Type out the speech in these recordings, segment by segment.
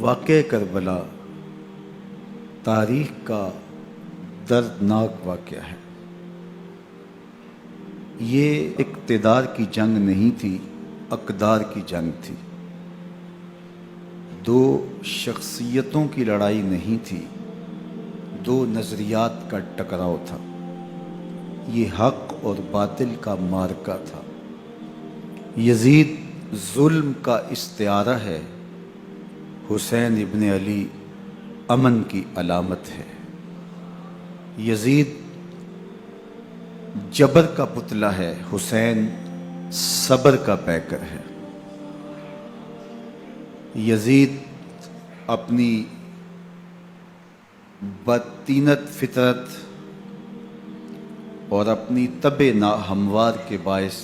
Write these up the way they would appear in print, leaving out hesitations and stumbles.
واقعہ کربلا تاریخ کا دردناک واقعہ ہے۔ یہ اقتدار کی جنگ نہیں تھی، اقدار کی جنگ تھی۔ دو شخصیتوں کی لڑائی نہیں تھی، دو نظریات کا ٹکراؤ تھا۔ یہ حق اور باطل کا معرکہ تھا۔ یزید ظلم کا استعارہ ہے، حسین ابن علی امن کی علامت ہے۔ یزید جبر کا پتلا ہے، حسین صبر کا پیکر ہے۔ یزید اپنی بدطینت فطرت اور اپنی طبع ناہموار کے باعث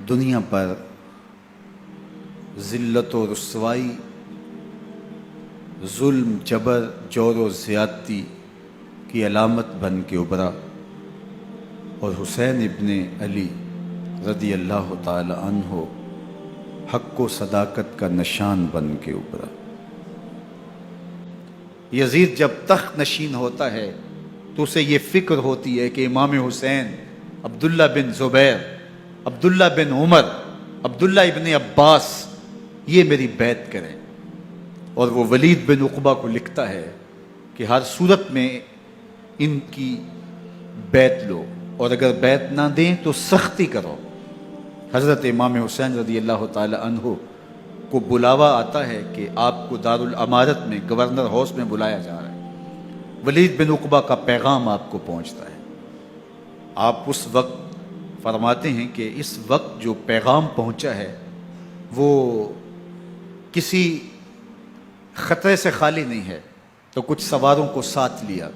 دنیا پر ذلت و رسوائی، ظلم، جبر، جور و زیادتی کی علامت بن کے ابھرا، اور حسین ابن علی رضی اللہ تعالی عنہ حق و صداقت کا نشان بن کے ابھرا۔ یزید جب تخت نشین ہوتا ہے تو اسے یہ فکر ہوتی ہے کہ امام حسین، عبداللہ بن زبیر، عبداللہ بن عمر، عبداللہ ابن عباس یہ میری بیعت کریں، اور وہ ولید بن عقبہ کو لکھتا ہے کہ ہر صورت میں ان کی بیعت لو، اور اگر بیعت نہ دیں تو سختی کرو۔ حضرت امام حسین رضی اللہ تعالی عنہ کو بلاوا آتا ہے کہ آپ کو دارالامارت میں گورنر ہاؤس میں بلایا جا رہا ہے۔ ولید بن عقبہ کا پیغام آپ کو پہنچتا ہے۔ آپ اس وقت فرماتے ہیں کہ اس وقت جو پیغام پہنچا ہے وہ کسی خطرے سے خالی نہیں ہے، تو کچھ سواروں کو ساتھ لیا،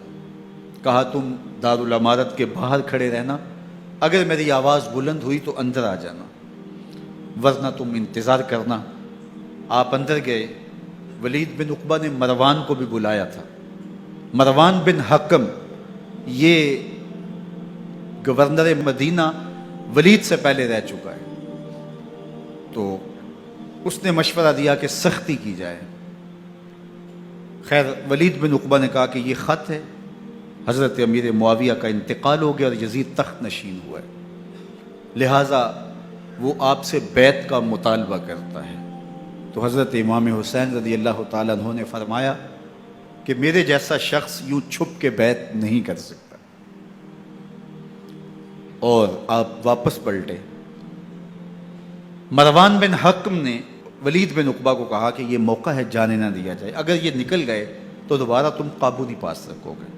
کہا تم دارالامارت کے باہر کھڑے رہنا، اگر میری آواز بلند ہوئی تو اندر آ جانا، ورنہ تم انتظار کرنا۔ آپ اندر گئے۔ ولید بن عقبہ نے مروان کو بھی بلایا تھا۔ مروان بن حکم یہ گورنر مدینہ ولید سے پہلے رہ چکا ہے، تو اس نے مشورہ دیا کہ سختی کی جائے۔ خیر، ولید بن عقبہ نے کہا کہ یہ خط ہے، حضرت امیر معاویہ کا انتقال ہو گیا اور یزید تخت نشین ہوا ہے، لہٰذا وہ آپ سے بیعت کا مطالبہ کرتا ہے۔ تو حضرت امام حسین رضی اللہ تعالیٰ عنہ نے فرمایا کہ میرے جیسا شخص یوں چھپ کے بیعت نہیں کر سکتا، اور آپ واپس پلٹے۔ مروان بن حکم نے ولید بن عقبہ کو کہا کہ یہ موقع ہے، جانے نہ دیا جائے، اگر یہ نکل گئے تو دوبارہ تم قابو نہیں پا سکو گے،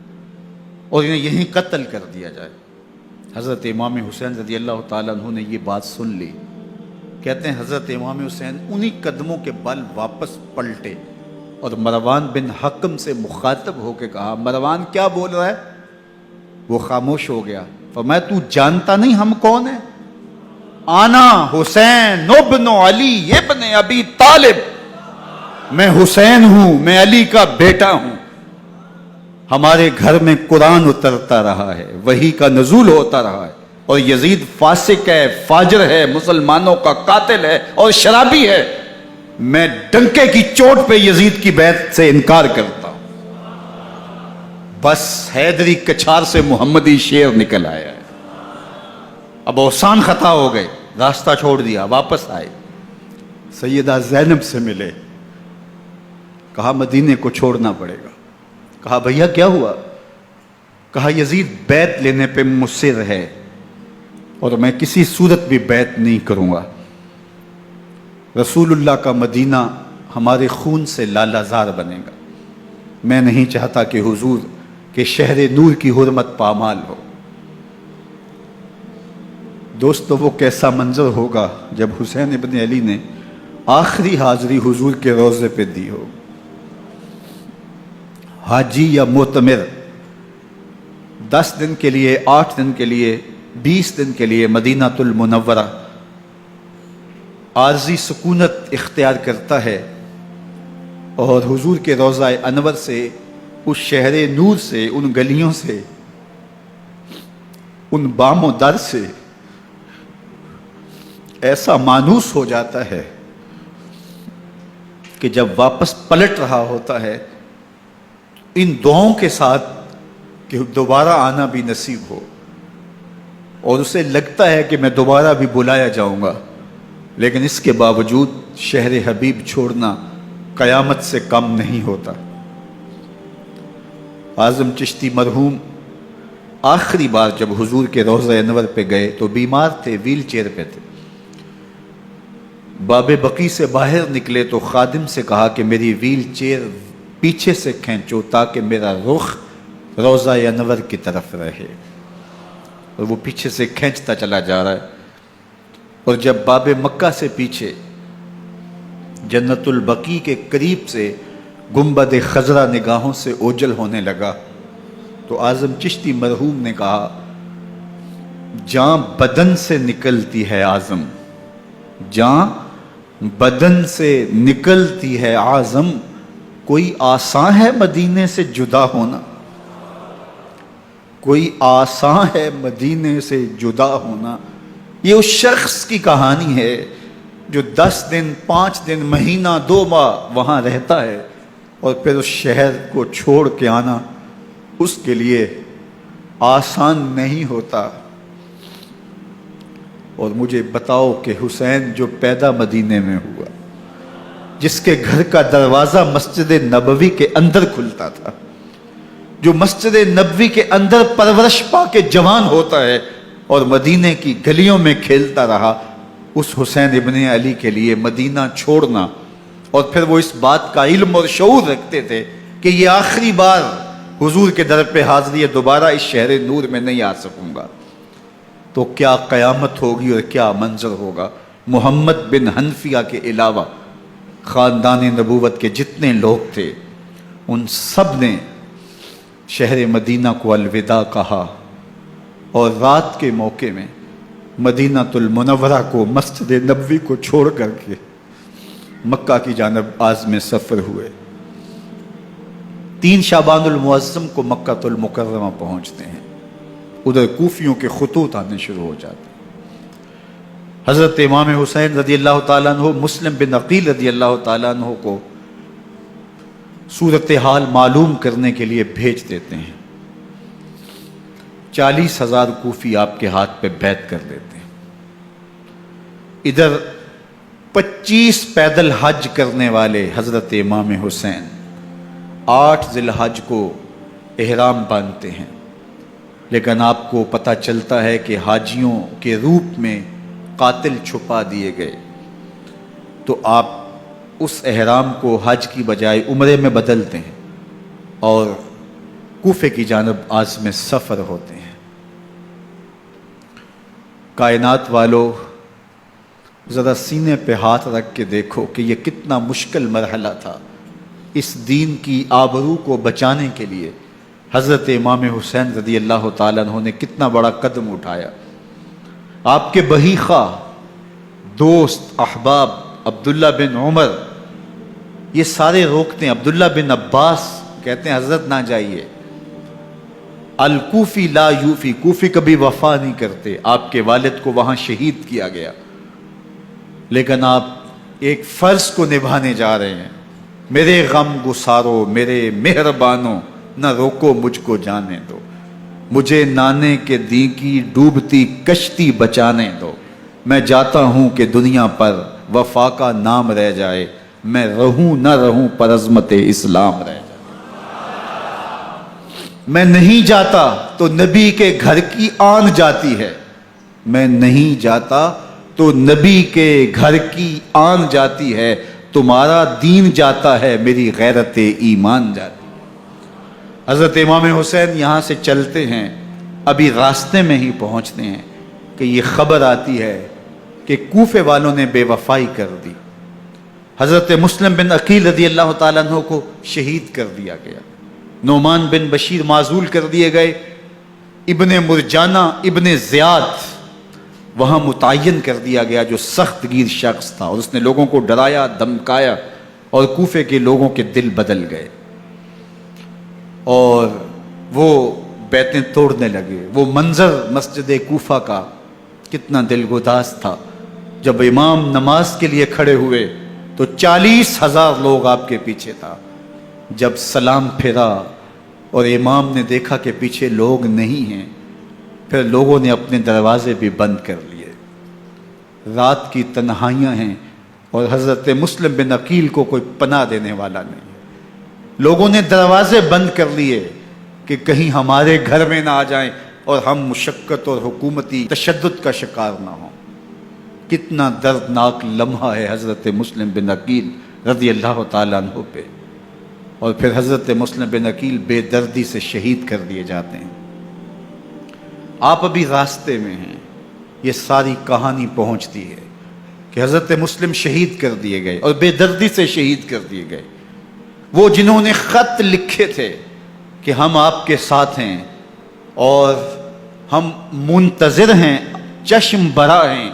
اور انہیں یہیں قتل کر دیا جائے۔ حضرت امام حسین رضی اللہ تعالیٰ عنہ نے یہ بات سن لی۔ کہتے ہیں حضرت امام حسین انہی قدموں کے بل واپس پلٹے اور مروان بن حکم سے مخاطب ہو کے کہا، مروان کیا بول رہا ہے؟ وہ خاموش ہو گیا۔ فرمایا تو جانتا نہیں ہم کون ہیں؟ آنا حسین ابن علی ابن ابی طالب، میں حسین ہوں، میں علی کا بیٹا ہوں۔ ہمارے گھر میں قرآن اترتا رہا ہے، وحی کا نزول ہوتا رہا ہے، اور یزید فاسق ہے، فاجر ہے، مسلمانوں کا قاتل ہے اور شرابی ہے۔ میں ڈنکے کی چوٹ پہ یزید کی بیعت سے انکار کرتا ہوں۔ بس حیدری کچھار سے محمدی شیر نکل آیا ہے۔ اب اوسان خطا ہو گئے، راستہ چھوڑ دیا، واپس آئے، سیدہ زینب سے ملے، کہا مدینے کو چھوڑنا پڑے گا۔ کہا بھیا کیا ہوا؟ کہا یزید بیعت لینے پہ مصر ہے، اور میں کسی صورت بھی بیعت نہیں کروں گا۔ رسول اللہ کا مدینہ ہمارے خون سے لالا زار بنے گا، میں نہیں چاہتا کہ حضور کے شہر نور کی حرمت پامال ہو۔ دوستو، وہ کیسا منظر ہوگا جب حسین ابن علی نے آخری حاضری حضور کے روضے پہ دی ہو۔ حاجی یا معتمر 10 دن کے لیے، 8 دن کے لیے، 20 دن کے لیے مدینہ المنورہ عارضی سکونت اختیار کرتا ہے، اور حضور کے روضہ انور سے، اس شہر نور سے، ان گلیوں سے، ان بام و در سے ایسا مانوس ہو جاتا ہے کہ جب واپس پلٹ رہا ہوتا ہے ان دعاؤں کے ساتھ کہ دوبارہ آنا بھی نصیب ہو، اور اسے لگتا ہے کہ میں دوبارہ بھی بلایا جاؤں گا، لیکن اس کے باوجود شہر حبیب چھوڑنا قیامت سے کم نہیں ہوتا۔ اعظم چشتی مرحوم آخری بار جب حضور کے روضہ انور پہ گئے تو بیمار تھے، ویل چیئر پہ تھے۔ باب بقی سے باہر نکلے تو خادم سے کہا کہ میری ویل چیئر پیچھے سے کھینچو تاکہ میرا رخ روضہ انور کی طرف رہے، اور وہ پیچھے سے کھینچتا چلا جا رہا ہے، اور جب باب مکہ سے پیچھے جنت البقیع کے قریب سے گنبد خضرا نگاہوں سے اوجل ہونے لگا تو اعظم چشتی مرحوم نے کہا جان بدن سے نکلتی ہے اعظم، جان بدن سے نکلتی ہے اعظم، کوئی آسان ہے مدینے سے جدا ہونا، کوئی آسان ہے مدینے سے جدا ہونا۔ یہ اس شخص کی کہانی ہے جو 10 دن 5 دن مہینہ 2 ماہ وہاں رہتا ہے اور پھر اس شہر کو چھوڑ کے آنا اس کے لیے آسان نہیں ہوتا۔ اور مجھے بتاؤ کہ حسین جو پیدا مدینے میں ہوا، جس کے گھر کا دروازہ مسجد نبوی کے اندر کھلتا تھا، جو مسجد نبوی کے اندر پرورش پا کے جوان ہوتا ہے اور مدینے کی گلیوں میں کھیلتا رہا، اس حسین ابن علی کے لیے مدینہ چھوڑنا، اور پھر وہ اس بات کا علم اور شعور رکھتے تھے کہ یہ آخری بار حضور کے در پہ حاضری ہے، دوبارہ اس شہر نور میں نہیں آ سکوں گا، تو کیا قیامت ہوگی اور کیا منظر ہوگا۔ محمد بن حنفیہ کے علاوہ خاندان نبوت کے جتنے لوگ تھے ان سب نے شہر مدینہ کو الوداع کہا، اور رات کے موقع میں مدینہ المنورہ کو، مسجد نبوی کو چھوڑ کر کے مکہ کی جانب عازم سفر ہوئے۔ 3 شعبان المعظم کو مکہ المکرمہ پہنچتے ہیں، ادھر کوفیوں کے خطوط آنے شروع ہو جاتے ہیں۔ حضرت امام حسین رضی اللہ تعالیٰ عنہ مسلم بن عقیل رضی اللہ تعالیٰ عنہ کو صورتحال معلوم کرنے کے لیے بھیج دیتے ہیں۔ 40,000 کوفی آپ کے ہاتھ پہ بیعت کر دیتے ہیں۔ ادھر 25 پیدل حج کرنے والے حضرت امام حسین 8 ذی الحج کو احرام باندھتے ہیں، لیکن آپ کو پتہ چلتا ہے کہ حاجیوں کے روپ میں قاتل چھپا دیے گئے، تو آپ اس احرام کو حج کی بجائے عمرے میں بدلتے ہیں اور کوفے کی جانب عازم سفر ہوتے ہیں۔ کائنات والو، ذرا سینے پہ ہاتھ رکھ کے دیکھو کہ یہ کتنا مشکل مرحلہ تھا۔ اس دین کی آبرو کو بچانے کے لیے حضرت امام حسین رضی اللہ تعالیٰ عنہ نے کتنا بڑا قدم اٹھایا۔ آپ کے بہی خواہ، دوست، احباب عبداللہ بن عمر یہ سارے روکتے ہیں، عبداللہ بن عباس کہتے ہیں حضرت نہ جائیے، الکوفی لا یوفی، کوفی کبھی وفا نہیں کرتے، آپ کے والد کو وہاں شہید کیا گیا، لیکن آپ ایک فرض کو نبھانے جا رہے ہیں۔ میرے غم گسارو، میرے مہربانوں، نہ روکو مجھ کو جانے دو، مجھے نانے کے دی کی ڈوبتی کشتی بچانے دو، میں جاتا ہوں کہ دنیا پر وفا کا نام رہ جائے، میں رہوں نہ رہوں پر عظمت اسلام رہ جائے۔ میں نہیں جاتا تو نبی کے گھر کی آن جاتی ہے، میں نہیں جاتا تو نبی کے گھر کی آن جاتی ہے، تمہارا دین جاتا ہے میری غیرت ایمان جاتی ہے۔ حضرت امام حسین یہاں سے چلتے ہیں، ابھی راستے میں ہی پہنچتے ہیں کہ یہ خبر آتی ہے کہ کوفے والوں نے بے وفائی کر دی، حضرت مسلم بن عقیل رضی اللہ تعالیٰ عنہ کو شہید کر دیا گیا، نعمان بن بشیر معزول کر دیے گئے، ابن مرجانہ ابن زیاد وہاں متعین کر دیا گیا جو سخت گیر شخص تھا، اور اس نے لوگوں کو ڈرایا دھمکایا اور کوفے کے لوگوں کے دل بدل گئے اور وہ بیتیں توڑنے لگے۔ وہ منظر مسجد کوفہ کا کتنا دل گداز تھا، جب امام نماز کے لیے کھڑے ہوئے تو 40,000 لوگ آپ کے پیچھے تھا. جب سلام پھیرا اور امام نے دیکھا کہ پیچھے لوگ نہیں ہیں، پھر لوگوں نے اپنے دروازے بھی بند کر لیے. رات کی تنہائیاں ہیں اور حضرت مسلم بن عقیل کو کوئی پناہ دینے والا نہیں. لوگوں نے دروازے بند کر لیے کہ کہیں ہمارے گھر میں نہ آ جائیں اور ہم مشقت اور حکومتی تشدد کا شکار نہ ہوں. کتنا دردناک لمحہ ہے حضرت مسلم بن عقیل رضی اللہ تعالیٰ عنہ پہ. اور پھر حضرت مسلم بن عقیل بے دردی سے شہید کر دیے جاتے ہیں. آپ ابھی راستے میں ہیں، یہ ساری کہانی پہنچتی ہے کہ حضرت مسلم شہید کر دیے گئے اور بے دردی سے شہید کر دیے گئے. وہ جنہوں نے خط لکھے تھے کہ ہم آپ کے ساتھ ہیں اور ہم منتظر ہیں، چشم برا ہیں،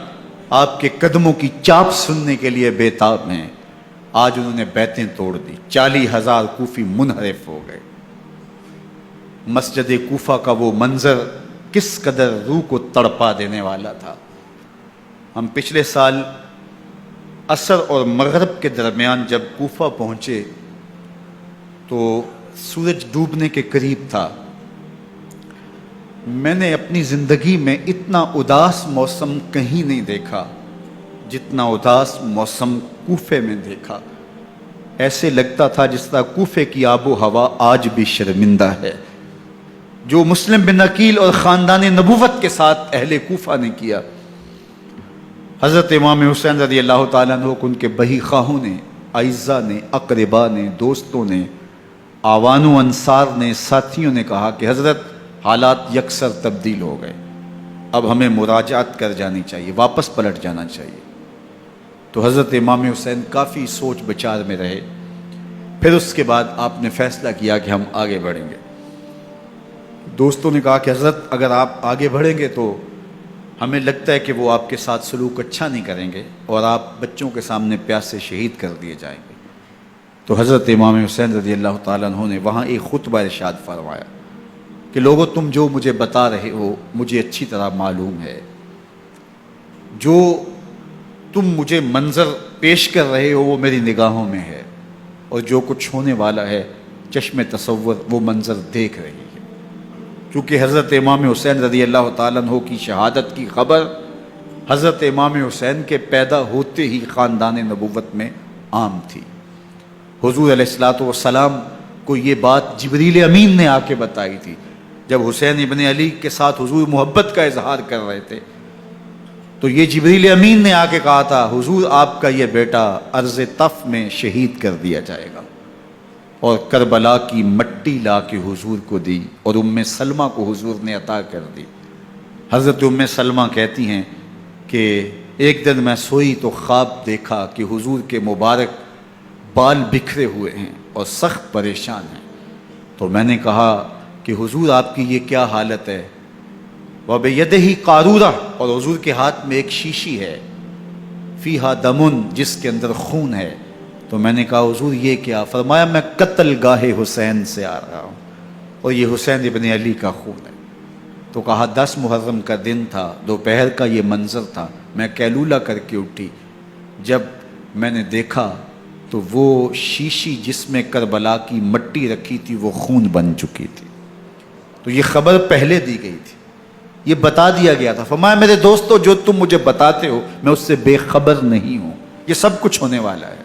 آپ کے قدموں کی چاپ سننے کے لیے بےتاب ہیں، آج انہوں نے بیعتیں توڑ دی. 40,000 کوفی منحرف ہو گئے. مسجد کوفہ کا وہ منظر کس قدر روح کو تڑپا دینے والا تھا. ہم پچھلے سال عصر اور مغرب کے درمیان جب کوفہ پہنچے تو سورج ڈوبنے کے قریب تھا. میں نے اپنی زندگی میں اتنا اداس موسم کہیں نہیں دیکھا جتنا اداس موسم کوفے میں دیکھا. ایسے لگتا تھا جس طرح کوفے کی آب و ہوا آج بھی شرمندہ ہے. جو مسلم بن عقیل اور خاندان نبوت کے ساتھ اہل کوفہ نے کیا، حضرت امام حسین رضی اللہ تعالیٰ عنہ کو ان کے بہی خواہوں نے، اعزاء نے، اقربا نے، دوستوں نے، آوان و انصار نے، ساتھیوں نے کہا کہ حضرت حالات یکسر تبدیل ہو گئے، اب ہمیں مراجعت کر جانی چاہیے، واپس پلٹ جانا چاہیے. تو حضرت امام حسین کافی سوچ بچار میں رہے. پھر اس کے بعد آپ نے فیصلہ کیا کہ ہم آگے بڑھیں گے. دوستوں نے کہا کہ حضرت اگر آپ آگے بڑھیں گے تو ہمیں لگتا ہے کہ وہ آپ کے ساتھ سلوک اچھا نہیں کریں گے اور آپ بچوں کے سامنے پیاس سے شہید کر دیے جائیں گے. تو حضرت امام حسین رضی اللہ تعالیٰ عنہ نے وہاں ایک خطبہ ارشاد فرمایا کہ لوگوں تم جو مجھے بتا رہے ہو مجھے اچھی طرح معلوم ہے، جو تم مجھے منظر پیش کر رہے ہو وہ میری نگاہوں میں ہے، اور جو کچھ ہونے والا ہے چشم تصور وہ منظر دیکھ رہی ہے. کیونکہ حضرت امام حسین رضی اللہ تعالیٰ عنہ کی شہادت کی خبر حضرت امام حسین کے پیدا ہوتے ہی خاندان نبوت میں عام تھی. حضور علیہ الصلوۃ والسلام کو یہ بات جبریل امین نے آ کے بتائی تھی جب حسین ابن علی کے ساتھ حضور محبت کا اظہار کر رہے تھے. تو یہ جبریل امین نے آ کے کہا تھا حضور آپ کا یہ بیٹا ارض طف میں شہید کر دیا جائے گا، اور کربلا کی مٹی لا کے حضور کو دی اور ام سلمہ کو حضور نے عطا کر دی. حضرت ام سلمہ کہتی ہیں کہ ایک دن میں سوئی تو خواب دیکھا کہ حضور کے مبارک بال بکھرے ہوئے ہیں اور سخت پریشان ہیں. تو میں نے کہا کہ حضور آپ کی یہ کیا حالت ہے؟ وَبِيَدِهِ قَارُورَةٌ، اور حضور کے ہاتھ میں ایک شیشی ہے، فِيهَا دَمٌ، جس کے اندر خون ہے. تو میں نے کہا حضور یہ کیا؟ فرمایا میں قتل گاہ حسین سے آ رہا ہوں اور یہ حسین ابن علی کا خون ہے. تو کہا 10 محرم کا دن تھا، دوپہر کا یہ منظر تھا، میں کیلولہ کر کے اٹھی، جب میں نے دیکھا تو وہ شیشی جس میں کربلا کی مٹی رکھی تھی وہ خون بن چکی تھی. تو یہ خبر پہلے دی گئی تھی، یہ بتا دیا گیا تھا. فرمایا میرے دوستو جو تم مجھے بتاتے ہو میں اس سے بے خبر نہیں ہوں، یہ سب کچھ ہونے والا ہے،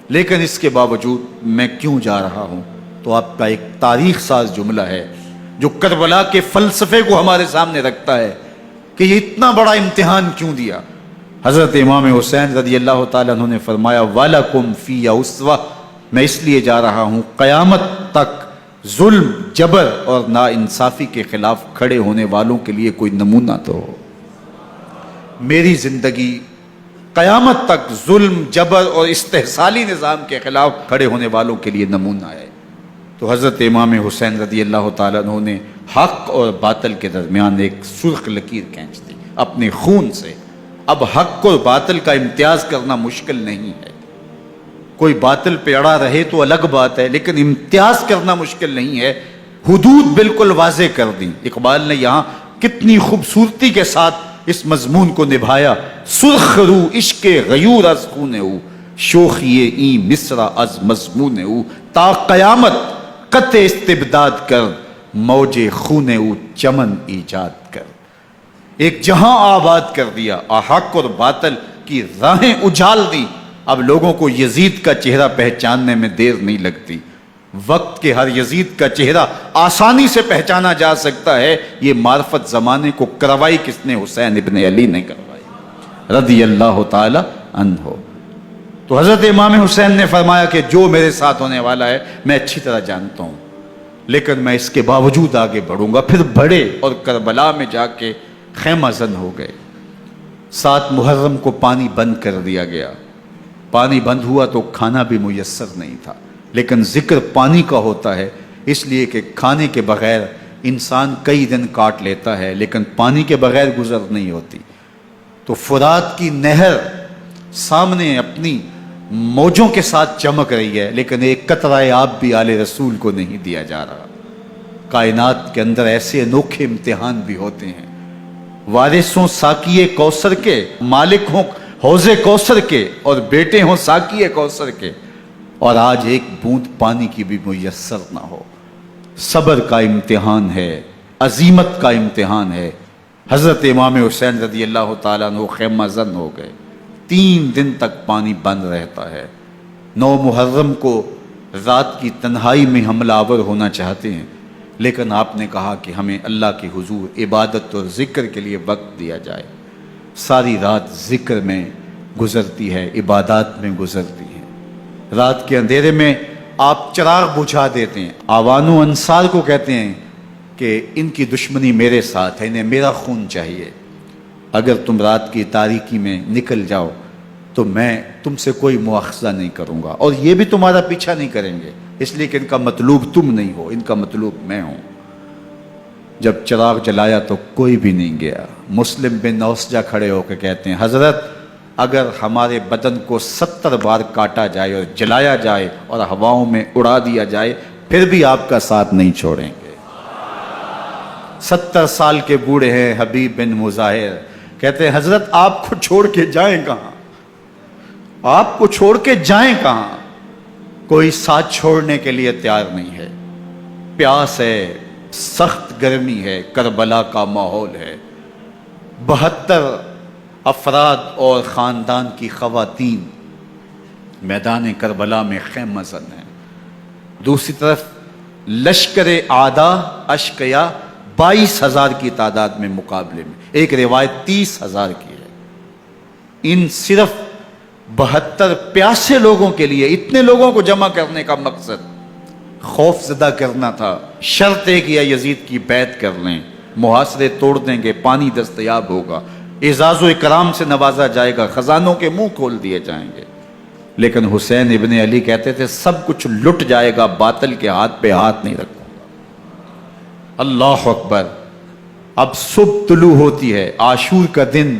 لیکن اس کے باوجود میں کیوں جا رہا ہوں؟ تو آپ کا ایک تاریخ ساز جملہ ہے جو کربلا کے فلسفے کو ہمارے سامنے رکھتا ہے کہ یہ اتنا بڑا امتحان کیوں دیا. حضرت امام حسین رضی اللہ تعالیٰ عنہ نے فرمایا وَلَكُمْ فِيَّ أُسْوَةٌ، میں اس لیے جا رہا ہوں قیامت تک ظلم، جبر اور ناانصافی کے خلاف کھڑے ہونے والوں کے لیے کوئی نمونہ تو ہو. میری زندگی قیامت تک ظلم، جبر اور استحصالی نظام کے خلاف کھڑے ہونے والوں کے لیے نمونہ ہے. تو حضرت امام حسین رضی اللہ تعالیٰ عنہ نے حق اور باطل کے درمیان ایک سرخ لکیر کھینچ دی اپنے خون سے. اب حق اور باطل کا امتیاز کرنا مشکل نہیں ہے، کوئی باطل پہ اڑا رہے تو الگ بات ہے، لیکن امتیاز کرنا مشکل نہیں ہے. حدود بالکل واضح کر دی. اقبال نے یہاں کتنی خوبصورتی کے ساتھ اس مضمون کو نبھایا. سرخ رو عشق غیور از خون او، شوخی ای مصر از مضمون او تا قیامت قط استبداد کر موج خون او چمن ایجاد کر. ایک جہاں آباد کر دیا، حق اور باطل کی راہیں اجال دی. اب لوگوں کو یزید کا چہرہ پہچاننے میں دیر نہیں لگتی. وقت کے ہر یزید کا چہرہ آسانی سے پہچانا جا سکتا ہے. یہ معرفت زمانے کو کروائی کس نے؟ حسین ابن علی نے کروائی رضی اللہ تعالی عنہ. تو حضرت امام حسین نے فرمایا کہ جو میرے ساتھ ہونے والا ہے میں اچھی طرح جانتا ہوں، لیکن میں اس کے باوجود آگے بڑھوں گا. پھر بڑھے اور کربلا میں جا کے خیمہ زن ہو گئے. 7 محرم کو پانی بند کر دیا گیا. پانی بند ہوا تو کھانا بھی میسر نہیں تھا. لیکن ذکر پانی کا ہوتا ہے اس لیے کہ کھانے کے بغیر انسان کئی دن کاٹ لیتا ہے، لیکن پانی کے بغیر گزر نہیں ہوتی. تو فرات کی نہر سامنے اپنی موجوں کے ساتھ چمک رہی ہے، لیکن ایک قطرہ آب بھی آل رسول کو نہیں دیا جا رہا. کائنات کے اندر ایسے انوکھے امتحان بھی ہوتے ہیں. وارث ہوں ساقی کوثر کے، مالک ہوں حوض کوثر کے، اور بیٹے ہوں ساقی کوثر کے، اور آج ایک بوند پانی کی بھی میسر نہ ہو. صبر کا امتحان ہے، عزیمت کا امتحان ہے. حضرت امام حسین رضی اللہ تعالیٰ عنہ خیمہ زن ہو گئے. 3 دن تک پانی بند رہتا ہے. 9 محرم کو رات کی تنہائی میں حملہ آور ہونا چاہتے ہیں، لیکن آپ نے کہا کہ ہمیں اللہ کے حضور عبادت اور ذکر کے لیے وقت دیا جائے. ساری رات ذکر میں گزرتی ہے، عبادات میں گزرتی ہے. رات کے اندھیرے میں آپ چراغ بجھا دیتے ہیں. آوان و انصار کو کہتے ہیں کہ ان کی دشمنی میرے ساتھ ہے، انہیں میرا خون چاہیے. اگر تم رات کی تاریکی میں نکل جاؤ تو میں تم سے کوئی مواخذہ نہیں کروں گا، اور یہ بھی تمہارا پیچھا نہیں کریں گے، اس لیے کہ ان کا مطلوب تم نہیں ہو، ان کا مطلوب میں ہوں. جب چراغ جلایا تو کوئی بھی نہیں گیا. مسلم بن نوسجہ کھڑے ہو کے کہتے ہیں حضرت اگر ہمارے بدن کو 70 بار کاٹا جائے اور جلایا جائے اور ہواؤں میں اڑا دیا جائے پھر بھی آپ کا ساتھ نہیں چھوڑیں گے. 70 سال کے بوڑھے ہیں حبیب بن مظاہر، کہتے ہیں حضرت آپ کو چھوڑ کے جائیں کہاں، آپ کو چھوڑ کے جائیں کہاں. کوئی ساتھ چھوڑنے کے لیے تیار نہیں ہے. پیاس ہے، سخت گرمی ہے، کربلا کا ماحول ہے. 72 افراد اور خاندان کی خواتین میدان کربلا میں خیمہ زن ہیں. دوسری طرف لشکر اعداء اشقیا 22,000 کی تعداد میں مقابلے میں، ایک روایت 30,000 کی ہے. ان صرف 72 پیاسے لوگوں کے لیے اتنے لوگوں کو جمع کرنے کا مقصد خوف زدہ کرنا تھا. شرط ہے کہ یزید کی بیعت کر لیں، محاصرے توڑ دیں گے، پانی دستیاب ہوگا، اعزاز و اکرام سے نوازا جائے گا، خزانوں کے منہ کھول دیے جائیں گے. لیکن حسین ابن علی کہتے تھے سب کچھ لٹ جائے گا، باطل کے ہاتھ پہ ہاتھ نہیں رکھوں گا. اللہ اکبر. اب صبح طلوع ہوتی ہے، عاشور کا دن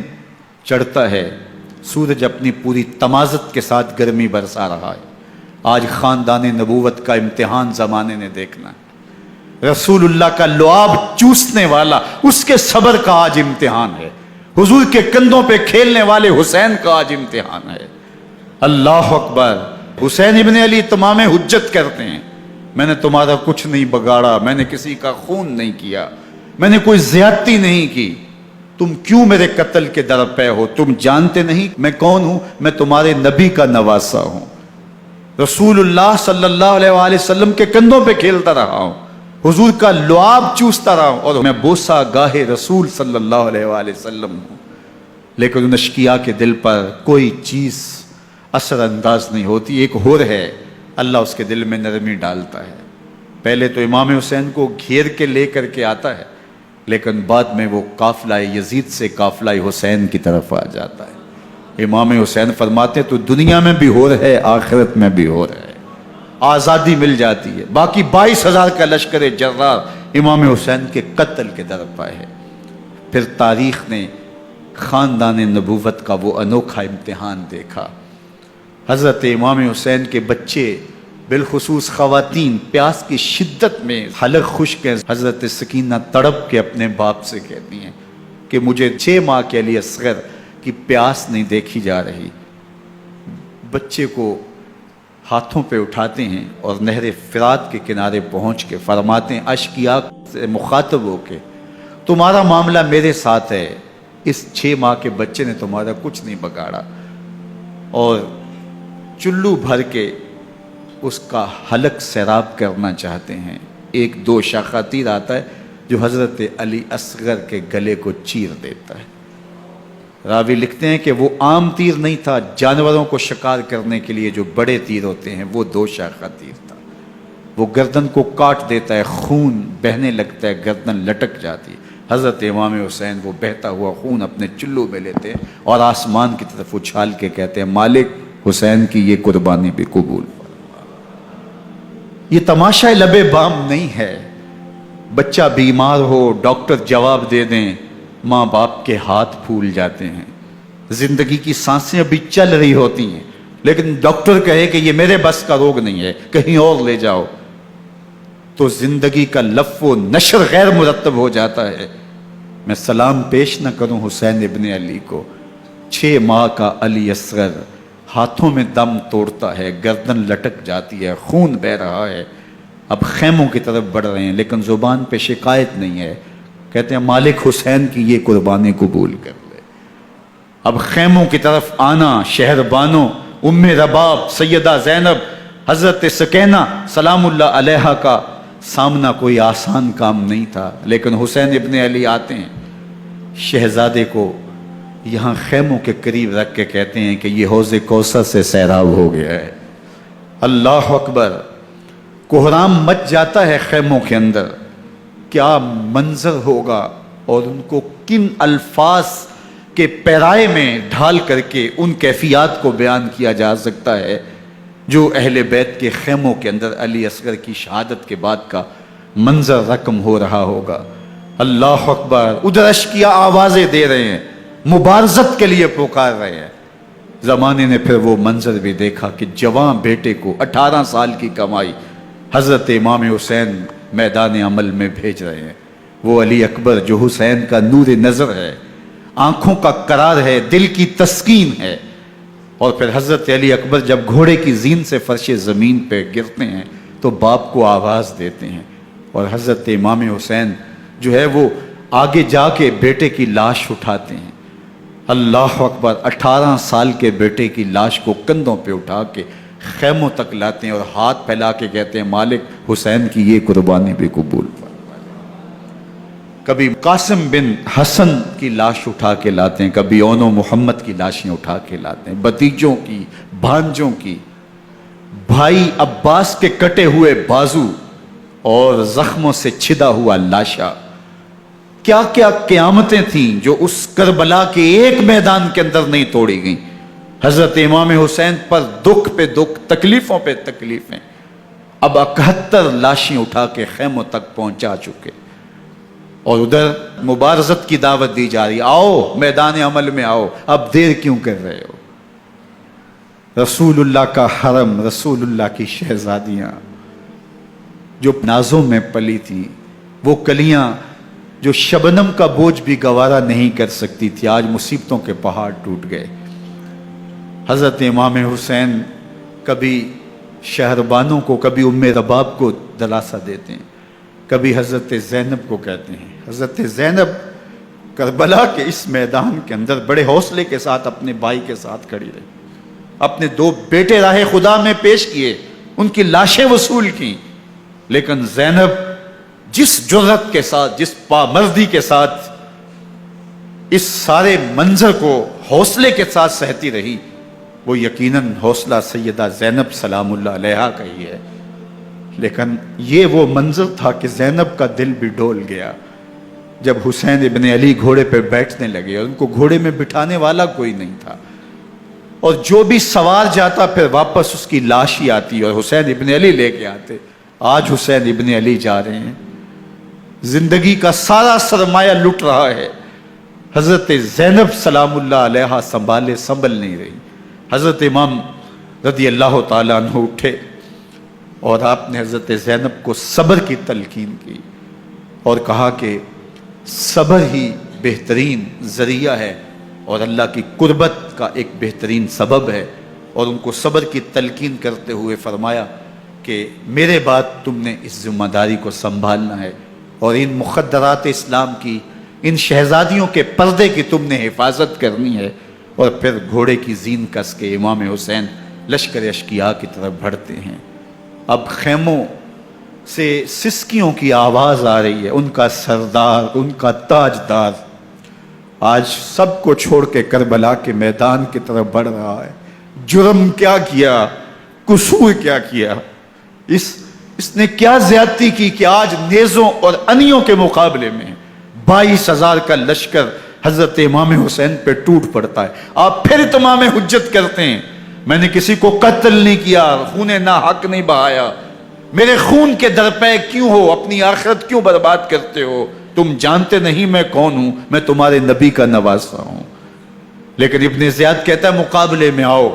چڑھتا ہے، سورج اپنی پوری تمازت کے ساتھ گرمی برسا رہا ہے. آج خاندان نبوت کا امتحان زمانے نے دیکھنا ہے. رسول اللہ کا لعاب چوسنے والا اس کے صبر کا آج امتحان ہے. حضور کے کندھوں پہ کھیلنے والے حسین کا آج امتحان ہے. اللہ اکبر. حسین ابن علی تمام حجت کرتے ہیں میں نے تمہارا کچھ نہیں بگاڑا، میں نے کسی کا خون نہیں کیا، میں نے کوئی زیادتی نہیں کی، تم کیوں میرے قتل کے در پہ ہو؟ تم جانتے نہیں میں کون ہوں؟ میں تمہارے نبی کا نواسا ہوں، رسول اللہ صلی اللہ علیہ وآلہ وسلم کے کندھوں پہ کھیلتا رہا ہوں، حضور کا لعاب چوستا رہا ہوں، اور میں بوسہ گاہ رسول صلی اللہ علیہ وآلہ وسلم ہوں. لیکن ان اشقیاء کے دل پر کوئی چیز اثر انداز نہیں ہوتی. ایک ہور ہے، اللہ اس کے دل میں نرمی ڈالتا ہے. پہلے تو امام حسین کو گھیر کے لے کر کے آتا ہے، لیکن بعد میں وہ قافلہ یزید سے قافلہ حسین کی طرف آ جاتا ہے. امام حسین فرماتے تو دنیا میں بھی ہو رہا ہے، آخرت میں بھی ہو رہا ہے، آزادی مل جاتی ہے. باقی 22,000 کا لشکر جرار امام حسین کے قتل کے در پائے ہے. پھر تاریخ نے خاندان نبوت کا وہ انوکھا امتحان دیکھا. حضرت امام حسین کے بچے بالخصوص خواتین پیاس کی شدت میں حلق خشک ہیں. حضرت سکینہ تڑپ کے اپنے باپ سے کہتی ہیں کہ مجھے 6 ماہ کے لیے اصغر کی پیاس نہیں دیکھی جا رہی. بچے کو ہاتھوں پہ اٹھاتے ہیں اور نہر فرات کے کنارے پہنچ کے فرماتے ہیں اشکیاق سے مخاطب ہو کے، تمہارا معاملہ میرے ساتھ ہے، اس 6 ماہ کے بچے نے تمہارا کچھ نہیں بگاڑا، اور چلو بھر کے اس کا حلق سیراب کرنا چاہتے ہیں۔ ایک 2 شاخہ تیر آتا ہے جو حضرت علی اصغر کے گلے کو چیر دیتا ہے۔ راوی لکھتے ہیں کہ وہ عام تیر نہیں تھا، جانوروں کو شکار کرنے کے لیے جو بڑے تیر ہوتے ہیں وہ 2 شاخہ تیر تھا، وہ گردن کو کاٹ دیتا ہے، خون بہنے لگتا ہے، گردن لٹک جاتی ہے۔ حضرت امام حسین وہ بہتا ہوا خون اپنے چلو میں لیتے ہیں اور آسمان کی طرف اچھال کے کہتے ہیں مالک حسین کی یہ قربانی بھی قبول فرما۔ یہ تماشا لب بام نہیں ہے، بچہ بیمار ہو ڈاکٹر جواب دے دیں، ماں باپ کے ہاتھ پھول جاتے ہیں، زندگی کی سانسیں ابھی چل رہی ہوتی ہیں لیکن ڈاکٹر کہے کہ یہ میرے بس کا روگ نہیں ہے، کہیں اور لے جاؤ، تو زندگی کا لف و نشر غیر مرتب ہو جاتا ہے۔ میں سلام پیش نہ کروں حسین ابن علی کو، 6 ماہ کا علی اصغر ہاتھوں میں دم توڑتا ہے، گردن لٹک جاتی ہے، خون بہ رہا ہے، اب خیموں کی طرف بڑھ رہے ہیں لیکن زبان پہ شکایت نہیں ہے، کہتے ہیں مالک حسین کی یہ قربانی قبول کر لے۔ اب خیموں کی طرف آنا، شہر بانو، ام رباب، سیدہ زینب، حضرت سکینہ سلام اللہ علیہا کا سامنا کوئی آسان کام نہیں تھا، لیکن حسین ابن علی آتے ہیں، شہزادے کو یہاں خیموں کے قریب رکھ کے کہتے ہیں کہ یہ حوض کوثر سے سیراب ہو گیا ہے۔ اللہ اکبر، کوہرام مچ جاتا ہے خیموں کے اندر، کیا منظر ہوگا اور ان کو کن الفاظ کے پیرائے میں ڈھال کر کے ان کیفیات کو بیان کیا جا سکتا ہے جو اہل بیت کے خیموں کے اندر علی اصغر کی شہادت کے بعد کا منظر رقم ہو رہا ہوگا۔ اللہ اکبر، ادھر اشکیا آوازیں دے رہے ہیں، مبارزت کے لیے پکار رہے ہیں۔ زمانے نے پھر وہ منظر بھی دیکھا کہ جوان بیٹے کو 18 سال کی کمائی حضرت امام حسین میدان عمل میں بھیج رہے ہیں، وہ علی اکبر جو حسین کا نور نظر ہے، آنکھوں کا قرار ہے، دل کی تسکین ہے۔ اور پھر حضرت علی اکبر جب گھوڑے کی زین سے فرش زمین پہ گرتے ہیں تو باپ کو آواز دیتے ہیں، اور حضرت امام حسین جو ہے وہ آگے جا کے بیٹے کی لاش اٹھاتے ہیں۔ اللہ اکبر، 18 سال کے بیٹے کی لاش کو کندھوں پہ اٹھا کے خیموں تک لاتے ہیں اور ہاتھ پھیلا کے کہتے ہیں مالک حسین کی یہ قربانی بھی قبول فرما۔ کبھی قاسم بن حسن کی لاش اٹھا کے لاتے ہیں، کبھی اون و محمد کی لاشیں اٹھا کے لاتے ہیں، بھتیجوں کی، بھانجوں کی، بھائی عباس کے کٹے ہوئے بازو اور زخموں سے چھدا ہوا لاشا۔ کیا کیا قیامتیں تھیں جو اس کربلا کے ایک میدان کے اندر نہیں توڑی گئیں۔ حضرت امام حسین پر دکھ پہ دکھ، تکلیفوں پہ تکلیفیں، اب 71 لاشیں اٹھا کے خیموں تک پہنچا چکے، اور ادھر مبارزت کی دعوت دی جا رہی، آؤ میدان عمل میں آؤ، اب دیر کیوں کر رہے ہو۔ رسول اللہ کا حرم، رسول اللہ کی شہزادیاں جو نازوں میں پلی تھیں، وہ کلیاں جو شبنم کا بوجھ بھی گوارا نہیں کر سکتی تھی، آج مصیبتوں کے پہاڑ ٹوٹ گئے۔ حضرت امام حسین کبھی شہربانوں کو، کبھی ام رباب کو دلاسا دیتے ہیں، کبھی حضرت زینب کو کہتے ہیں۔ حضرت زینب کربلا کے اس میدان کے اندر بڑے حوصلے کے ساتھ اپنے بھائی کے ساتھ کھڑی رہی، اپنے 2 بیٹے راہ خدا میں پیش کیے، ان کی لاشیں وصول کی، لیکن زینب جس جرأت کے ساتھ، جس پامردی کے ساتھ اس سارے منظر کو حوصلے کے ساتھ سہتی رہی، وہ یقیناً حوصلہ سیدہ زینب سلام اللہ علیہا کا ہی ہے، لیکن یہ وہ منظر تھا کہ زینب کا دل بھی ڈول گیا جب حسین ابن علی گھوڑے پہ بیٹھنے لگے اور ان کو گھوڑے میں بٹھانے والا کوئی نہیں تھا، اور جو بھی سوار جاتا پھر واپس اس کی لاش ہی آتی اور حسین ابن علی لے کے آتے۔ آج حسین ابن علی جا رہے ہیں، زندگی کا سارا سرمایہ لٹ رہا ہے، حضرت زینب سلام اللہ علیہا سنبھل نہیں رہی۔ حضرت امام رضی اللہ تعالیٰ عنہ اٹھے اور آپ نے حضرت زینب کو صبر کی تلقین کی اور کہا کہ صبر ہی بہترین ذریعہ ہے اور اللہ کی قربت کا ایک بہترین سبب ہے، اور ان کو صبر کی تلقین کرتے ہوئے فرمایا کہ میرے بعد تم نے اس ذمہ داری کو سنبھالنا ہے اور ان مخدرات اسلام کی، ان شہزادیوں کے پردے کی تم نے حفاظت کرنی ہے۔ اور پھر گھوڑے کی زین کس کے امام حسین لشکر اشقیاء کی طرف بڑھتے ہیں۔ اب خیموں سے سسکیوں کی آواز آ رہی ہے، ان کا سردار، ان کا تاجدار آج سب کو چھوڑ کے کربلا کے میدان کی طرف بڑھ رہا ہے۔ جرم کیا کیا، قصور کیا کیا، اس نے کیا زیادتی کی کہ آج نیزوں اور انیوں کے مقابلے میں 22,000 کا لشکر حضرت امام حسین پہ ٹوٹ پڑتا ہے۔ آپ پھر اتمام حجت کرتے ہیں، میں نے کسی کو قتل نہیں کیا، خون ناحق نہیں بہایا، میرے خون کے درپے کیوں ہو، اپنی آخرت کیوں برباد کرتے ہو؟ تم جانتے نہیں میں کون ہوں، میں تمہارے نبی کا نواسا ہوں۔ لیکن ابن زیاد کہتا ہے مقابلے میں آؤ۔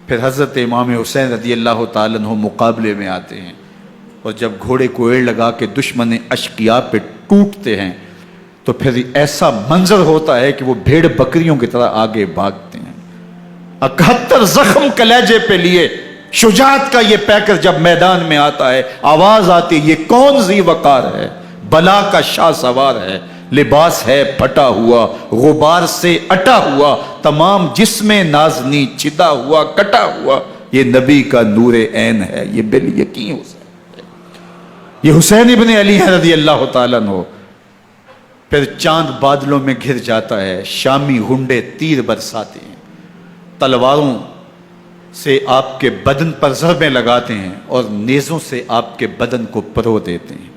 پھر حضرت امام حسین رضی اللہ تعالیٰ عنہ مقابلے میں آتے ہیں، اور جب گھوڑے کو ایڑ لگا کے دشمن اشقیاء پہ ٹوٹتے ہیں تو پھر ایسا منظر ہوتا ہے کہ وہ بھیڑ بکریوں کی طرح آگے بھاگتے ہیں۔ 71 زخم کلیجے پہ لیے شجاعت کا یہ پیکر جب میدان میں آتا ہے، آواز آتی ہے یہ کون ذی وقار ہے، بلا کا شاہ سوار ہے، لباس ہے پھٹا ہوا، غبار سے اٹا ہوا، تمام جسم نازنی چدا ہوا کٹا ہوا، یہ نبی کا نور عین ہے، یہ بال یقین حسین ہے، یہ حسین ابن علی ہے رضی اللہ تعالیٰ عنہ۔ پھر چاند بادلوں میں گھر جاتا ہے، شامی ہنڈے تیر برساتے ہیں، تلواروں سے آپ کے بدن پر ضربیں لگاتے ہیں اور نیزوں سے آپ کے بدن کو پرو دیتے ہیں۔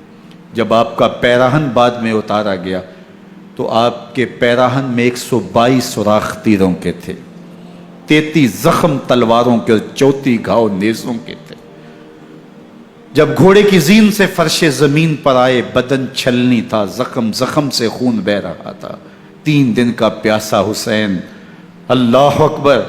جب آپ کا پیراہن بعد میں اتارا گیا تو آپ کے پیراہن میں 122 سوراخ تیروں کے تھے، 33 زخم تلواروں کے اور 34 گھاؤ نیزوں کے تھے۔ جب گھوڑے کی زین سے فرش زمین پر آئے، بدن چھلنی تھا، زخم زخم سے خون بہ رہا تھا، 3 دن کا پیاسا حسین، اللہ اکبر،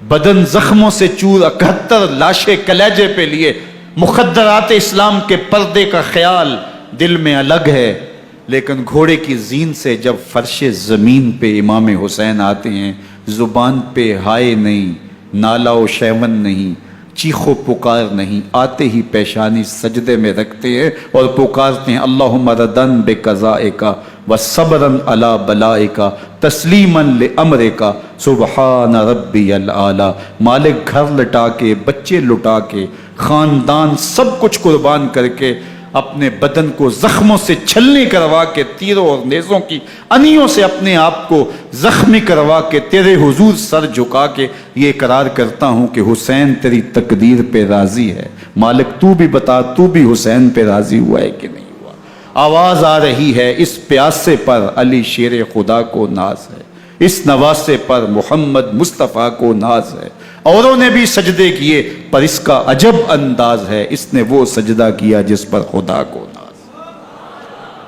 بدن زخموں سے چور، 71 لاشیں کلیجے پہ لیے، مخدرات اسلام کے پردے کا خیال دل میں الگ ہے، لیکن گھوڑے کی زین سے جب فرش زمین پہ امام حسین آتے ہیں، زبان پہ ہائے نہیں، نالا و شیون نہیں، چیخ و پکار نہیں، آتے ہی پیشانی سجدے میں رکھتے ہیں اور پکارتے ہیں اللہم ردن بقضائک وصبرن علی بلائک تسلیما لامرک سبحان ربی الاعلی۔ مالک گھر لٹا کے، بچے لٹا کے، خاندان سب کچھ قربان کر کے، اپنے بدن کو زخموں سے چھلنی کروا کے، تیروں اور نیزوں کی انیوں سے اپنے آپ کو زخمی کروا کے، تیرے حضور سر جھکا کے یہ اقرار کرتا ہوں کہ حسین تیری تقدیر پہ راضی ہے، مالک تو بھی بتا، تو بھی حسین پہ راضی ہوا ہے کہ نہیں ہوا؟ آواز آ رہی ہے اس پیاسے پر علی شیر خدا کو ناز ہے، اس نواسے پر محمد مصطفیٰ کو ناز ہے، اوروں نے بھی سجدے کیے پر اس کا عجب انداز ہے، اس نے وہ سجدہ کیا جس پر خدا کو ناز۔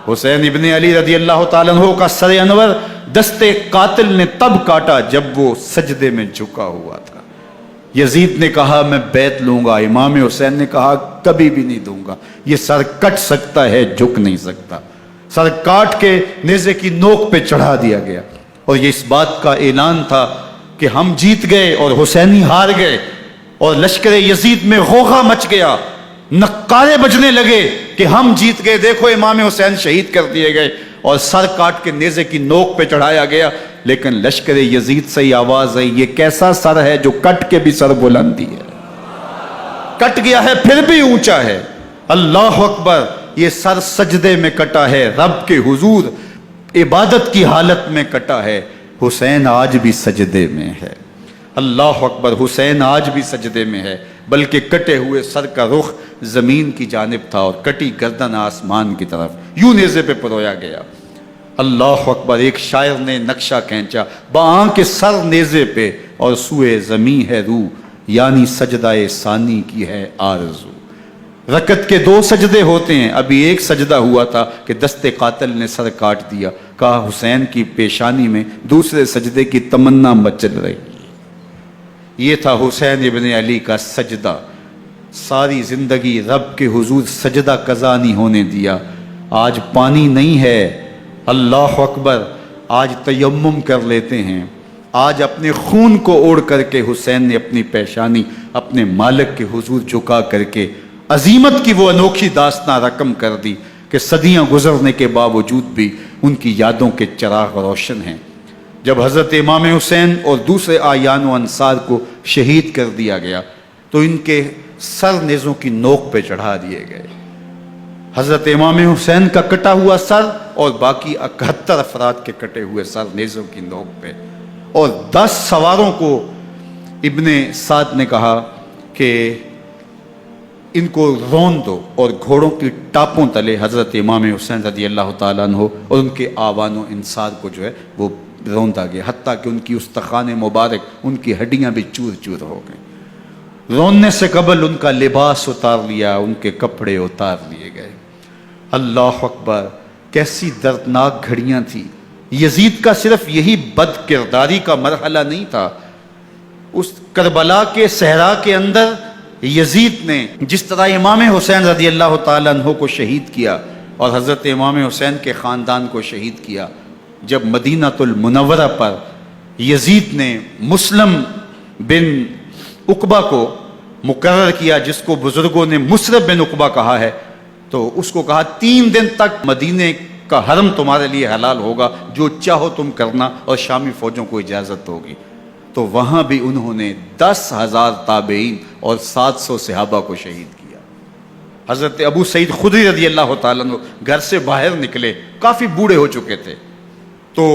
حسین ابن علی رضی اللہ تعالیٰ عنہ کا سر انور دستے قاتل نے تب کاٹا جب وہ سجدے میں جھکا ہوا تھا۔ یزید نے کہا میں بیعت لوں گا، امام حسین نے کہا کبھی بھی نہیں دوں گا، یہ سر کٹ سکتا ہے جھک نہیں سکتا۔ سر کاٹ کے نیزے کی نوک پہ چڑھا دیا گیا، اور یہ اس بات کا اعلان تھا کہ ہم جیت گئے اور حسینی ہار گئے، اور لشکر یزید میں غوغا مچ گیا، نقارے بجنے لگے کہ ہم جیت گئے، دیکھو امام حسین شہید کر دیے گئے، اور سر کاٹ کے نیزے کی نوک پہ چڑھایا گیا۔ لیکن لشکر یزید سے ہی آواز آئی یہ کیسا سر ہے جو کٹ کے بھی سر بلندی ہے، کٹ گیا ہے پھر بھی اونچا ہے، اللہ اکبر، یہ سر سجدے میں کٹا ہے، رب کے حضور عبادت کی حالت میں کٹا ہے، حسین آج بھی سجدے میں ہے، اللہ اکبر، حسین آج بھی سجدے میں ہے، بلکہ کٹے ہوئے سر کا رخ زمین کی جانب تھا اور کٹی گردن آسمان کی طرف، یوں نیزے پہ پرویا گیا، اللہ اکبر۔ ایک شاعر نے نقشہ کھینچا باں کے سر نیزے پہ اور سوئے زمیں ہے روح، یعنی سجدہ ثانی کی ہے آرزو۔ رکعت کے 2 سجدے ہوتے ہیں، ابھی ایک سجدہ ہوا تھا کہ دست قاتل نے سر کاٹ دیا، کہا حسین کی پیشانی میں دوسرے سجدے کی تمنا مچل رہی ہے۔ یہ تھا حسین ابن علی کا سجدہ، ساری زندگی رب کے حضور سجدہ قضا نہیں ہونے دیا۔ آج پانی نہیں ہے، اللہ اکبر، آج تیمم کر لیتے ہیں، آج اپنے خون کو اوڑھ کر کے حسین نے اپنی پیشانی اپنے مالک کے حضور جھکا کر کے عظیمت کی وہ انوکھی داستان رقم کر دی کہ صدیاں گزرنے کے باوجود بھی ان کی یادوں کے چراغ روشن ہیں۔ جب حضرت امام حسین اور دوسرے آیان و انصار کو شہید کر دیا گیا تو ان کے سر نیزوں کی نوک پہ چڑھا دیے گئے۔ حضرت امام حسین کا کٹا ہوا سر اور باقی 71 افراد کے کٹے ہوئے سر نیزوں کی نوک پہ، اور 10 سواروں کو ابن سعد نے کہا کہ ان کو رون دو، اور گھوڑوں کی ٹاپوں تلے حضرت امام حسین رضی اللہ تعالیٰ عنہ اور ان کے آوان و انصار کو جو ہے وہ روندا گیا، حتیٰ کہ ان کی استخوان مبارک، ان کی ہڈیاں بھی چور چور ہو گئیں۔ روننے سے قبل ان کا لباس اتار لیا، ان کے کپڑے اتار لیے گئے۔ اللہ اکبر، کیسی دردناک گھڑیاں تھیں۔ یزید کا صرف یہی بد کرداری کا مرحلہ نہیں تھا، اس کربلا کے صحرا کے اندر یزید نے جس طرح امام حسین رضی اللہ تعالیٰ عنہ کو شہید کیا اور حضرت امام حسین کے خاندان کو شہید کیا، جب مدینہ المنورہ پر یزید نے مسلم بن عقبہ کو مقرر کیا، جس کو بزرگوں نے مصرب بن عقبہ کہا ہے، تو اس کو کہا 3 دن تک مدینے کا حرم تمہارے لیے حلال ہوگا، جو چاہو تم کرنا، اور شامی فوجوں کو اجازت ہوگی۔ تو وہاں بھی انہوں نے 10,000 تابعین اور 700 صحابہ کو شہید کیا۔ حضرت ابو سعید خدری رضی اللہ تعالیٰ عنہ گھر سے باہر نکلے، کافی بوڑھے ہو چکے تھے، تو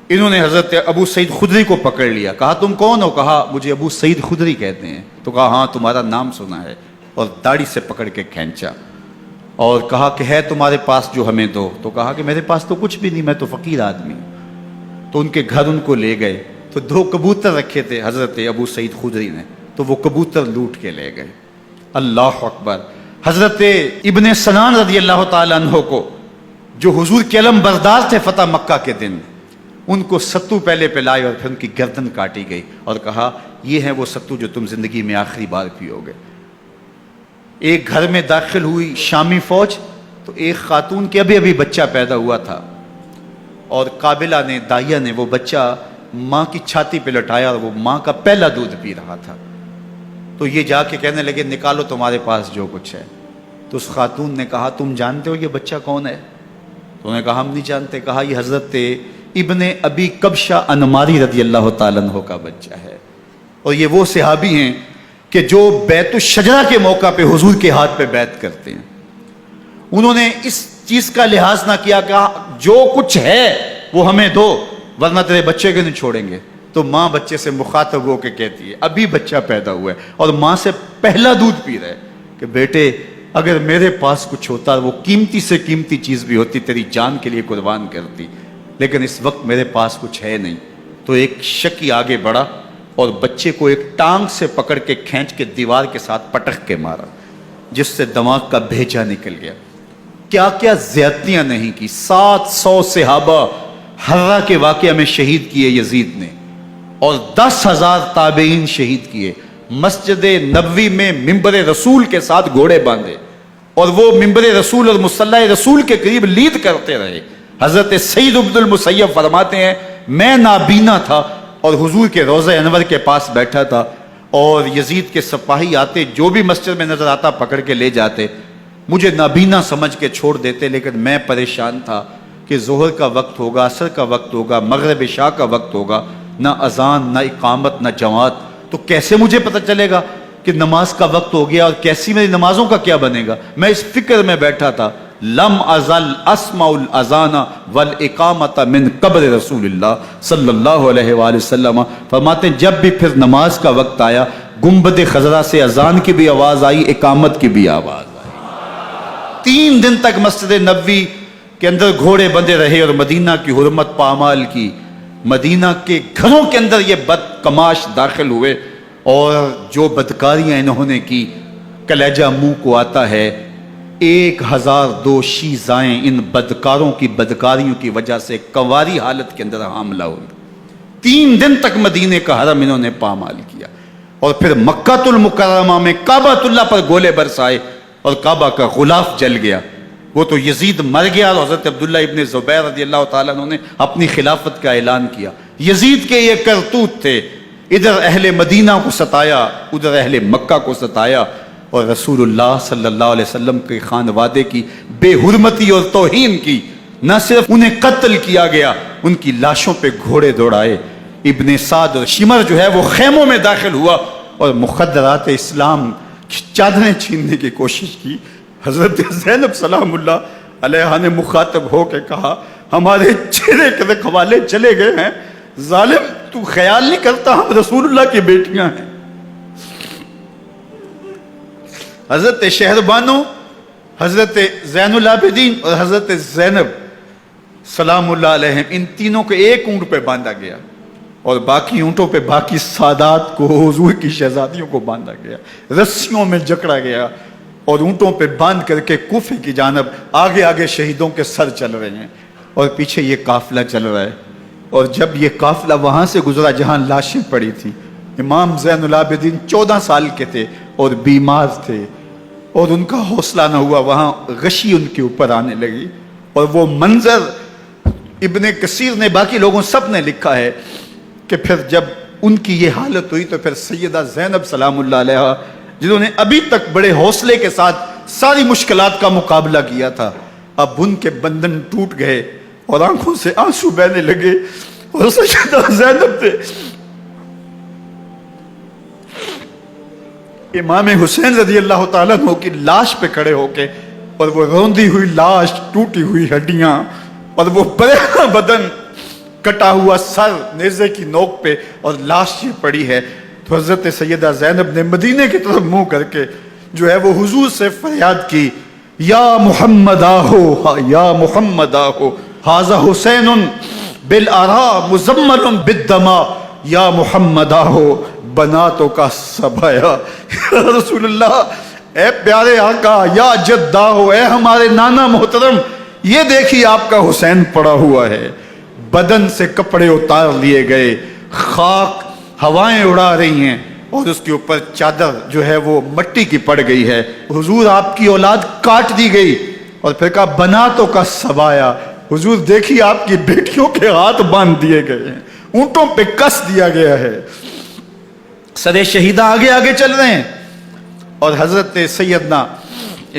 انہوں نے حضرت ابو سعید خدری کو پکڑ لیا، کہا تم کون ہو؟ کہا مجھے ابو سعید خدری کہتے ہیں۔ تو کہا ہاں تمہارا نام سنا ہے، اور داڑھی سے پکڑ کے کھینچا اور کہا کہ ہے تمہارے پاس جو ہمیں دو؟ تو کہا کہ میرے پاس تو کچھ بھی نہیں، میں تو فقیر آدمی ہوں۔ تو ان کے گھر ان کو لے گئے، تو 2 کبوتر رکھے تھے حضرت ابو سعید خدری نے، تو وہ کبوتر لوٹ کے لے گئے۔ اللہ اکبر۔ حضرت ابن سنان رضی اللہ تعالیٰ عنہ کو، جو حضور کے علم بردار تھے فتح مکہ کے دن، ان کو ستو پہلے پلائے اور پھر ان کی گردن کاٹی گئی اور کہا یہ ہے وہ ستو جو تم زندگی میں آخری بار پیو گے۔ ایک گھر میں داخل ہوئی شامی فوج، تو ایک خاتون کے ابھی بچہ پیدا ہوا تھا، اور قابلہ نے، دائیا نے وہ بچہ ماں کی چھاتی پہ لٹایا، اور وہ ماں کا پہلا دودھ پی رہا تھا۔ تو یہ جا کے کہنے لگے نکالو تمہارے پاس جو کچھ ہے۔ تو اس خاتون نے کہا تم جانتے ہو یہ بچہ کون ہے؟ تو انہوں نے کہا ہم نہیں جانتے۔ کہا یہ حضرت ابن ابی کبشہ انماری رضی اللہ تعالیٰ عنہ کا بچہ ہے، اور یہ وہ صحابی ہیں کہ جو بیت الشجرہ کے موقع پہ حضور کے ہاتھ پہ بیعت کرتے ہیں۔ انہوں نے اس چیز کا لحاظ نہ کیا کہ جو کچھ ہے وہ ہمیں دو، ورنہ تیرے بچے کو نہیں چھوڑیں گے۔ تو ماں بچے سے مخاطب ہو کے کہتی ہے، ابھی بچہ پیدا ہوا ہے اور ماں سے پہلا دودھ پی رہا ہے، کہ بیٹے اگر میرے پاس کچھ ہوتا، وہ قیمتی سے قیمتی چیز بھی ہوتی، تیری جان کے لیے قربان کرتی، لیکن اس وقت میرے پاس کچھ ہے نہیں۔ تو ایک شکی آگے بڑھا اور بچے کو ایک ٹانگ سے پکڑ کے کھینچ کے دیوار کے ساتھ پٹک کے مارا، جس سے دماغ کا بھیجا نکل گیا۔ کیا کیا زیادتیاں نہیں کی۔ 700 صحابہ حرہ کے واقعہ میں شہید کیے یزید نے، اور 10,000 تابعین شہید کیے۔ مسجد نبوی میں ممبر رسول کے ساتھ گھوڑے باندھے، اور وہ ممبر رسول اور مصلی رسول کے قریب لید کرتے رہے۔ حضرت سعید عبد المسیب فرماتے ہیں میں نابینا تھا اور حضور کے روضہ انور کے پاس بیٹھا تھا، اور یزید کے سپاہی آتے، جو بھی مسجد میں نظر آتا پکڑ کے لے جاتے، مجھے نابینا سمجھ کے چھوڑ دیتے، لیکن میں پریشان تھا کہ ظہر کا وقت ہوگا، عصر کا وقت ہوگا، مغرب عشاء کا وقت ہوگا، نہ اذان نہ اقامت نہ جماعت، تو کیسے مجھے پتہ چلے گا کہ نماز کا وقت ہو گیا، اور کیسی میری نمازوں کا کیا بنے گا؟ میں اس فکر میں بیٹھا تھا۔ لم ازل اسمع الاذان والاقامت من قبر رسول اللہ صلی اللہ علیہ وآلہ وسلم۔ فرماتے ہیں جب بھی پھر نماز کا وقت آیا، گنبد خضرا سے اذان کی بھی آواز آئی، اقامت کی بھی آواز آئی۔ 3 دن تک مسجد نبوی کے اندر گھوڑے بندے رہے، اور مدینہ کی حرمت پامال کی۔ مدینہ کے گھروں کے اندر یہ بد کماش داخل ہوئے، اور جو بدکاریاں انہوں نے کی کلیجہ منہ کو آتا ہے۔ 1002 شیزائیں ان بدکاروں کی بدکاریوں کی وجہ سے کنواری حالت کے اندر حاملہ ہوئی۔ 3 دن تک مدینے کا حرم انہوں نے پامال کیا، اور پھر مکہ المکرمہ میں کعبہ اللہ پر گولے برسائے، اور کعبہ کا غلاف جل گیا۔ وہ تو یزید مر گیا، اور حضرت عبداللہ ابن زبیر رضی اللہ تعالیٰ عنہ نے اپنی خلافت کا اعلان کیا۔ یزید کے یہ کرتوت تھے، ادھر اہل مدینہ کو ستایا، ادھر اہل مکہ کو ستایا، اور رسول اللہ صلی اللہ علیہ وسلم کے خانوادے کی بے حرمتی اور توہین کی۔ نہ صرف انہیں قتل کیا گیا، ان کی لاشوں پہ گھوڑے دوڑائے۔ ابن سعد اور شمر جو ہے وہ خیموں میں داخل ہوا اور مخدرات اسلام کی چادریں چھیننے کی کوشش کی۔ حضرت زینب سلام اللہ علیہ نے مخاطب ہو کے کہا، ہمارے چہرے کے رکھوالے چلے گئے ہیں، ظالم تو خیال نہیں کرتا ہم رسول اللہ کی بیٹیاں ہیں۔ حضرت شہربانو، حضرت زین العابدین اور حضرت زینب سلام اللہ علیہم، ان تینوں کو ایک اونٹ پہ باندھا گیا، اور باقی اونٹوں پہ باقی سادات کو، حضور کی شہزادیوں کو باندھا گیا، رسیوں میں جکڑا گیا، اور اونٹوں پہ باندھ کر کے کوفے کی جانب آگے آگے شہیدوں کے سر چل رہے ہیں، اور پیچھے یہ قافلہ چل رہا ہے۔ اور جب یہ قافلہ وہاں سے گزرا جہاں لاشیں پڑی تھیں، امام زین العابدین 14 سال کے تھے اور بیمار تھے، اور ان کا حوصلہ نہ ہوا، وہاں غشی ان کے اوپر آنے لگی، اور وہ منظر ابن کثیر نے، باقی لوگوں سب نے لکھا ہے کہ پھر جب ان کی یہ حالت ہوئی تو پھر سیدہ زینب سلام اللہ علیہ، جنہوں نے ابھی تک بڑے حوصلے کے ساتھ ساری مشکلات کا مقابلہ کیا تھا، اب ان کے بندھن ٹوٹ گئے اور آنکھوں سے آنسو بہنے لگے، اور سیدہ زینب تھے امام حسین رضی اللہ تعالیٰ عنہ کی لاش پہ کھڑے ہو کے، اور وہ روندی ہوئی لاش، ٹوٹی ہوئی ہڈیاں، اور وہ پریشان بدن، کٹا ہوا سر نیزے کی نوک پہ، اور لاش یہ پڑی ہے، تو حضرت سیدہ زینب نے مدینے کی طرف منہ کر کے جو ہے وہ حضور سے فریاد کی، یا محمد آہو، یا محمد آہو، ھذا حسین بالآراء مزمل بالدماء، یا محمد آہو بناتوں کا سبایا۔ رسول اللہ، اے پیارے آقا، یا جدہ ہو، اے ہمارے نانا محترم، یہ دیکھیے آپ کا حسین پڑا ہوا ہے، بدن سے کپڑے اتار لیے گئے، خاک ہوائیں اڑا رہی ہیں، اور اس کے اوپر چادر جو ہے وہ مٹی کی پڑ گئی ہے، حضور آپ کی اولاد کاٹ دی گئی، اور پھر کہا بناتوں کا سبایا، حضور دیکھیے آپ کی بیٹیوں کے ہاتھ باندھ دیے گئے ہیں، اونٹوں پہ کس دیا گیا ہے، سر شہیدہ آگے آگے چل رہے ہیں، اور حضرت سیدنا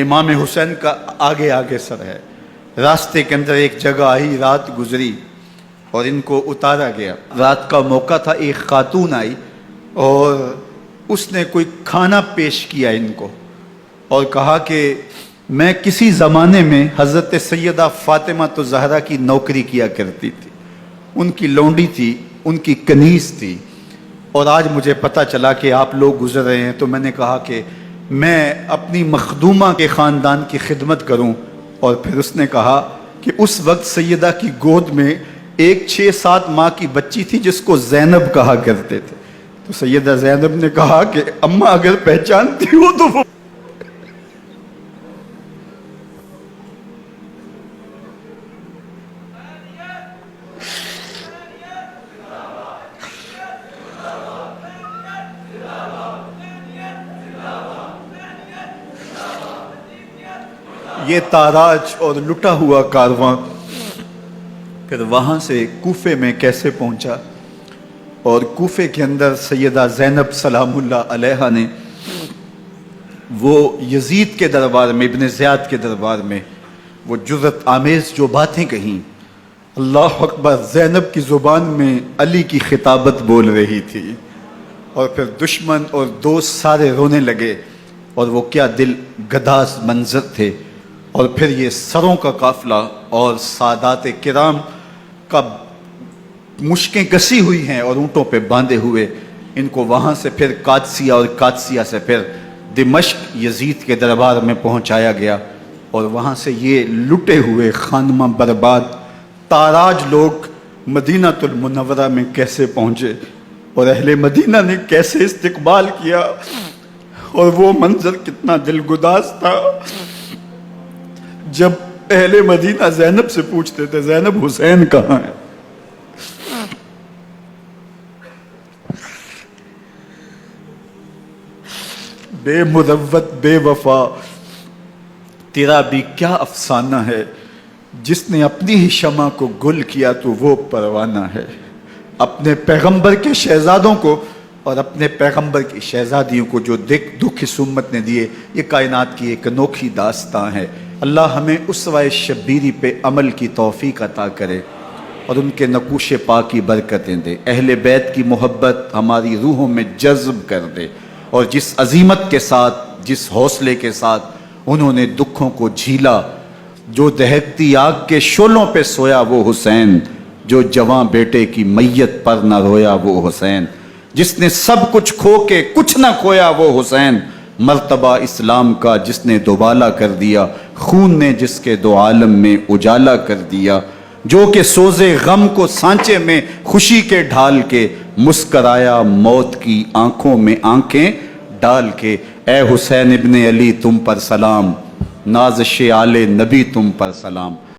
امام حسین کا آگے آگے سر ہے۔ راستے کے اندر ایک جگہ آئی، رات گزری اور ان کو اتارا گیا۔ رات کا موقع تھا، ایک خاتون آئی اور اس نے کوئی کھانا پیش کیا ان کو، اور کہا کہ میں کسی زمانے میں حضرت سیدہ فاطمہ تو زہرا کی نوکری کیا کرتی تھی، ان کی لونڈی تھی، ان کی کنیز تھی، اور آج مجھے پتہ چلا کہ آپ لوگ گزر رہے ہیں، تو میں نے کہا کہ میں اپنی مخدومہ کے خاندان کی خدمت کروں۔ اور پھر اس نے کہا کہ اس وقت سیدہ کی گود میں ایک 6-7 ماہ کی بچی تھی جس کو زینب کہا کرتے تھے، تو سیدہ زینب نے کہا کہ اماں اگر پہچانتی ہو تو وہ یہ تاراج اور لٹا ہوا کارواں پھر وہاں سے کوفے میں کیسے پہنچا، اور کوفے کے اندر سیدہ زینب سلام اللہ علیہ نے وہ یزید کے دربار میں، ابن زیاد کے دربار میں وہ جرأت آمیز جو باتیں کہیں، اللہ اکبر، زینب کی زبان میں علی کی خطابت بول رہی تھی، اور پھر دشمن اور دوست سارے رونے لگے، اور وہ کیا دل گداز منظر تھے، اور پھر یہ سروں کا قافلہ اور سادات کرام کا مشکیں کسی ہوئی ہیں اور اونٹوں پہ باندھے ہوئے، ان کو وہاں سے پھر قادسیہ اور قادسیہ سے پھر دمشق یزید کے دربار میں پہنچایا گیا، اور وہاں سے یہ لٹے ہوئے خانمہ برباد تاراج لوگ مدینہ المنورہ میں کیسے پہنچے، اور اہل مدینہ نے کیسے استقبال کیا، اور وہ منظر کتنا دل گداز تھا جب اہل مدینہ زینب سے پوچھتے تھے زینب حسین کہاں ہے؟ بے مروت بے وفا تیرا بھی کیا افسانہ ہے، جس نے اپنی ہی شمع کو گل کیا تو وہ پروانہ ہے، اپنے پیغمبر کے شہزادوں کو اور اپنے پیغمبر کی شہزادیوں کو جو دکھ اس امت نے دیے، یہ کائنات کی ایک انوکھی داستان ہے۔ اللہ ہمیں اسوہ شبیری پہ عمل کی توفیق عطا کرے اور ان کے نقوش پاک کی برکتیں دے، اہل بیت کی محبت ہماری روحوں میں جذب کر دے، اور جس عظیمت کے ساتھ، جس حوصلے کے ساتھ انہوں نے دکھوں کو جھیلا، جو دہکتی آگ کے شعلوں پہ سویا وہ حسین، جو جواں بیٹے کی میت پر نہ رویا وہ حسین، جس نے سب کچھ کھو کے کچھ نہ کھویا وہ حسین، مرتبہ اسلام کا جس نے دوبالا کر دیا، خون نے جس کے دو عالم میں اجالا کر دیا، جو کہ سوزے غم کو سانچے میں خوشی کے ڈھال کے، مسکرایا موت کی آنکھوں میں آنکھیں ڈال کے۔ اے حسین ابن علی تم پر سلام، نازش آل نبی تم پر سلام۔